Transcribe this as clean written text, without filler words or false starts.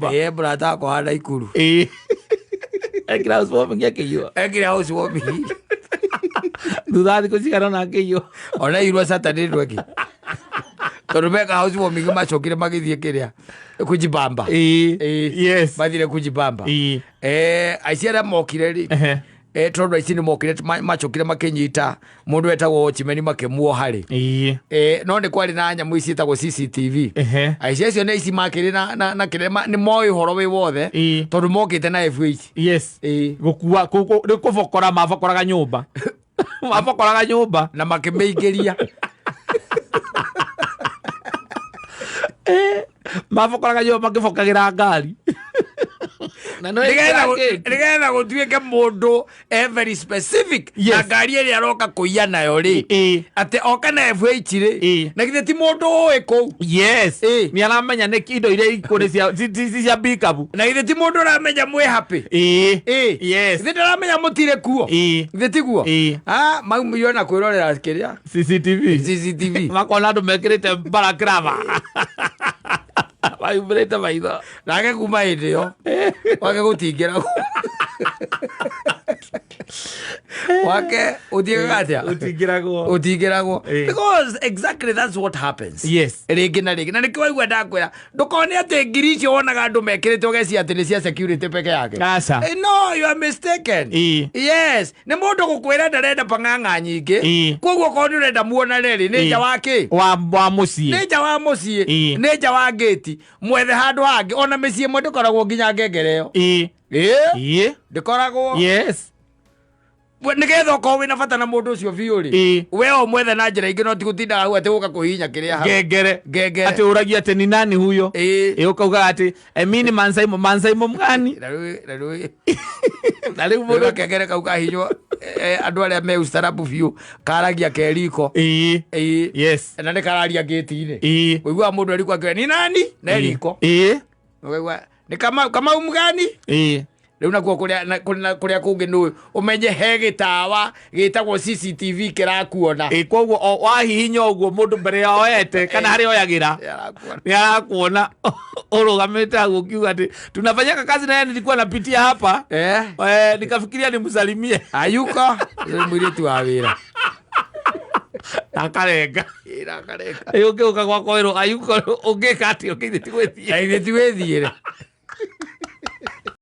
nyumba brata kwa hada ikuru ekira housewarming Dudadi kuchikana na keyo ona irwa Saturday rweki Torumeka housewarming machokire magithie kiria kujibamba yes mathire kujibamba aiciara mokire ri tondu aici ni mokire machokire makinyita mundu etagwo Chimeni makemuo hari no ni kwari na nyamu ici etagwo CCTV aici acio ni ici makire na kirema ni moi horo wi wothe tondu mokite na FH yes gukua ni kuvokora mavokoraga nyumba mavokoraga nyumba na makimeigeria mavokoraga nyumba makivokagira ngari na no nigetha gutuike mundu very specific na ngari iri aroka kuiya nayo ri ate oka na FH ri na githe ti mundu oi ku yes ni aramenya ni kindo ire ikuri cia bikabu na githe ti mundu aramenya mwe happy yes githe aramenya mutire kuo githe ti guo mau yona kwirorera kiria CCTV makona andu mekirite barakrava Waibreta maitho nake kuma indio wake gutingira wake utingiragwo because exactly that's what happens yes ringi na nikio waigua ndakwira ndukone ati ngiri icio wonaga andu mekirite ugeci ati ni cia security peke yake no you are mistaken yes ni mundu gukwira ndarenda pang'ang'a nyingi koguo ko ndirenda muona riri ni nja wake wa mucii ni nja wa mucii ni nja wa gate mwethe handu hangi ona micii mwe ndikoragwo nginya ngengere yo ndikoragwo yes nigetha ukorwo wina bata na mundu ucio biu ri we o mwethe na njira ingi no ti gutindaga hau ati guka kuhinya kiria hau ngengere ati uragia ati ni nani huyo ukauga ati mini mansaimo mgani na riu mundu ngengere kauka hinywo andu aria me ustarabu biu karagia keriko yes na ni kararia gate-ini uigua mundu ariko akiwa ni nani na eriko uigua ni kama umgani riu nakuo kuria kungi nu umenye he gitawa gitagwo CCTV kirakuona koguo wahihinya uguo mundu mbere yao ete kana hari oyagira ni arakuona urugamite agu kiuga ati tunafanya kazi na yeye nilikuwa napitia hapa nikafikiria nimsalimie ayuko mwiritu wa wira akarenga ukiuka gwako wiro ayuko ungika ati ukithiti gwithie gwithire